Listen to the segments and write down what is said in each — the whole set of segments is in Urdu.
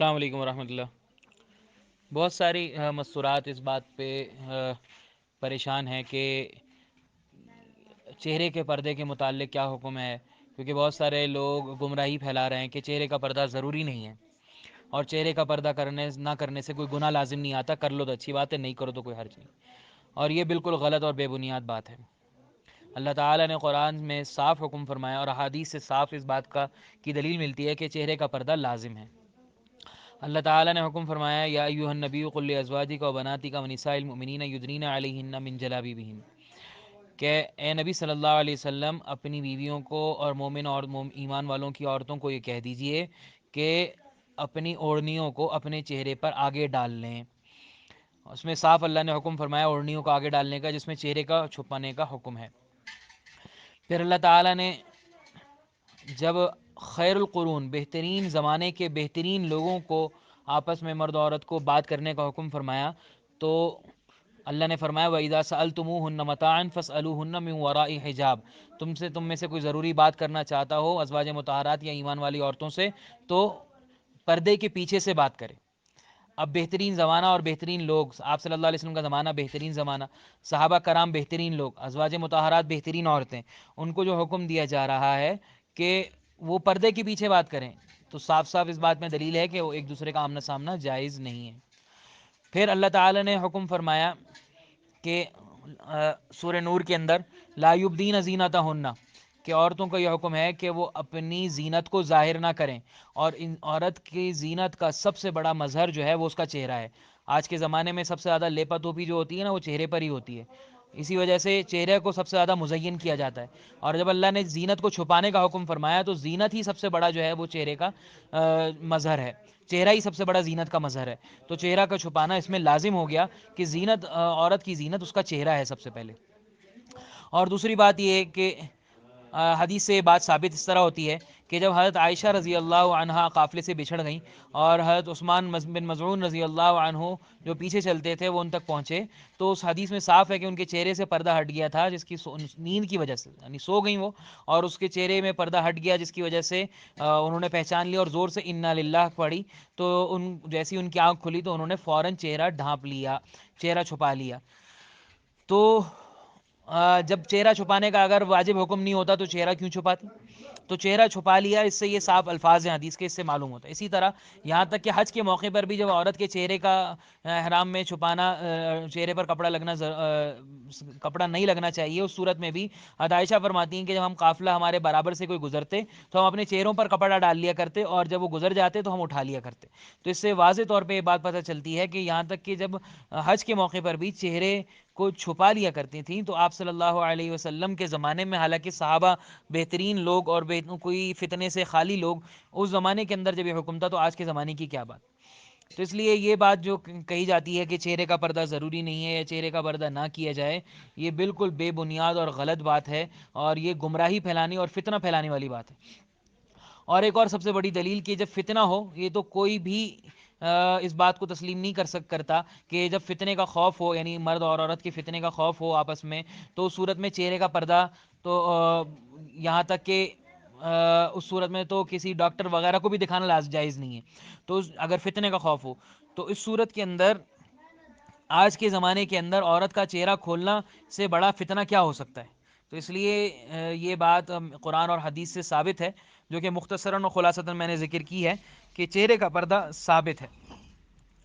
السلام علیکم ورحمۃ اللہ۔ بہت ساری مستورات اس بات پہ پریشان ہیں کہ چہرے کے پردے کے متعلق کیا حکم ہے، کیونکہ بہت سارے لوگ گمراہی پھیلا رہے ہیں کہ چہرے کا پردہ ضروری نہیں ہے، اور چہرے کا پردہ نہ کرنے سے کوئی گناہ لازم نہیں آتا، کر لو تو اچھی بات ہے، نہیں کرو تو کوئی حرج نہیں، اور یہ بالکل غلط اور بے بنیاد بات ہے۔ اللہ تعالیٰ نے قرآن میں صاف حکم فرمایا اور احادیث سے صاف اس بات کی دلیل ملتی ہے کہ چہرے کا پردہ لازم ہے۔ اللہ تعالیٰ نے حکم فرمایا یا ایھا النبی قل لازواجک و بناتک و نساء المؤمنین یدنین علیہن من جلابیبہن، کہ اے نبی صلی اللہ علیہ وسلم اپنی بیویوں کو اور مومن اور ایمان والوں کی عورتوں کو یہ کہہ دیجئے کہ اپنی اوڑھنیوں کو اپنے چہرے پر آگے ڈال لیں۔ اس میں صاف اللہ نے حکم فرمایا اوڑھنیوں کو آگے ڈالنے کا، جس میں چہرے کا چھپانے کا حکم ہے۔ پھر اللہ تعالیٰ نے جب خیر القرون بہترین زمانے کے بہترین لوگوں کو آپس میں مرد و عورت کو بات کرنے کا حکم فرمایا، تو اللہ نے فرمایا وَإِذَا سَأَلْتُمُوهُنَّ مَتَاعًا فَاسْأَلُوهُنَّ مِنْ وَرَاءِ حِجَاب، تم میں سے کوئی ضروری بات کرنا چاہتا ہو ازواج مطہرات یا ایمان والی عورتوں سے تو پردے کے پیچھے سے بات کرے۔ اب بہترین زمانہ اور بہترین لوگ، آپ صلی اللہ علیہ وسلم کا زمانہ بہترین زمانہ، صحابہ کرام بہترین لوگ، ازواج مطہرات بہترین عورتیں، ان کو جو حکم دیا جا رہا ہے کہ وہ پردے کے پیچھے بات کریں، تو صاف صاف اس بات میں دلیل ہے کہ وہ ایک دوسرے کا آمنا سامنا جائز نہیں ہے۔ پھر اللہ تعالی نے حکم فرمایا کہ سورہ نور کے اندر لا یبدین زینتہن، کہ عورتوں کا یہ حکم ہے کہ وہ اپنی زینت کو ظاہر نہ کریں، اور ان عورت کی زینت کا سب سے بڑا مظہر جو ہے وہ اس کا چہرہ ہے۔ آج کے زمانے میں سب سے زیادہ لیپا توپی جو ہوتی ہے نا وہ چہرے پر ہی ہوتی ہے، اسی وجہ سے چہرے کو سب سے زیادہ مزین کیا جاتا ہے، اور جب اللہ نے زینت کو چھپانے کا حکم فرمایا تو زینت ہی سب سے بڑا جو ہے وہ چہرے کا مظہر ہے، چہرہ ہی سب سے بڑا زینت کا مظہر ہے، تو چہرہ کا چھپانا اس میں لازم ہو گیا کہ زینت، عورت کی زینت اس کا چہرہ ہے سب سے پہلے۔ اور دوسری بات یہ ہے کہ حدیث سے یہ بات ثابت اس طرح ہوتی ہے کہ جب حضرت عائشہ رضی اللہ عنہا قافلے سے بچھڑ گئیں اور حضرت عثمان بن مظعون رضی اللہ عنہ جو پیچھے چلتے تھے وہ ان تک پہنچے، تو اس حدیث میں صاف ہے کہ ان کے چہرے سے پردہ ہٹ گیا تھا، جس کی نیند کی وجہ سے، یعنی سو گئیں وہ اور اس کے چہرے میں پردہ ہٹ گیا، جس کی وجہ سے انہوں نے پہچان لیا اور زور سے انا للہ پڑھی، تو جیسی ان کی آنکھ کھلی تو انہوں نے فوراً چہرہ ڈھانپ لیا، چہرہ چھپا لیا۔ تو جب چہرہ چھپانے کا اگر واجب حکم نہیں ہوتا تو چہرہ کیوں چھپاتی؟ تو چہرہ چھپا لیا، اس سے یہ صاف الفاظ ہیں حدیث کے، اس سے معلوم ہوتا ہے۔ اسی طرح یہاں تک کہ حج کے موقع پر بھی جب عورت کے چہرے کا احرام میں چھپانا، چہرے پر کپڑا نہیں لگنا چاہیے، اس صورت میں بھی عائشہ فرماتی ہیں کہ جب ہم قافلہ ہمارے برابر سے کوئی گزرتے تو ہم اپنے چہروں پر کپڑا ڈال لیا کرتے، اور جب وہ گزر جاتے تو ہم اٹھا لیا کرتے۔ تو اس سے واضح طور پہ یہ بات پتہ چلتی ہے کہ یہاں تک کہ جب حج کے موقع پر بھی چہرے کو چھپا لیا کرتی تھیں، تو آپ صلی اللہ علیہ وسلم کے زمانے میں، حالانکہ صحابہ بہترین لوگ اور کوئی فتنے سے خالی لوگ، اس زمانے کے اندر جب یہ حکم تھا تو آج کے زمانے کی کیا بات؟ تو اس لیے یہ بات جو کہی جاتی ہے کہ چہرے کا پردہ ضروری نہیں ہے یا چہرے کا پردہ نہ کیا جائے، یہ بالکل بے بنیاد اور غلط بات ہے، اور یہ گمراہی پھیلانے اور فتنہ پھیلانے والی بات ہے۔ اور ایک اور سب سے بڑی دلیل کہ جب فتنہ ہو، یہ تو کوئی بھی اس بات کو تسلیم نہیں کرتا کہ جب فتنے کا خوف ہو، یعنی مرد اور عورت کے فتنے کا خوف ہو آپس میں، تو اس صورت میں چہرے کا پردہ تو یہاں تک کہ اس صورت میں تو کسی ڈاکٹر وغیرہ کو بھی دکھانا جائز نہیں ہے، تو اگر فتنے کا خوف ہو تو اس صورت کے اندر آج کے زمانے کے اندر عورت کا چہرہ کھولنا سے بڑا فتنہ کیا ہو سکتا ہے؟ تو اس لیے یہ بات قرآن اور حدیث سے ثابت ہے، جو کہ مختصراً و خلاصتاً میں نے ذکر کی ہے کہ چہرے کا پردہ ثابت ہے۔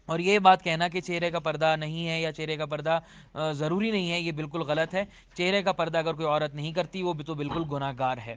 اور یہ بات کہنا کہ چہرے کا پردہ نہیں ہے یا چہرے کا پردہ ضروری نہیں ہے، یہ بالکل غلط ہے۔ چہرے کا پردہ اگر کوئی عورت نہیں کرتی وہ بھی تو بالکل گناہ گار ہے۔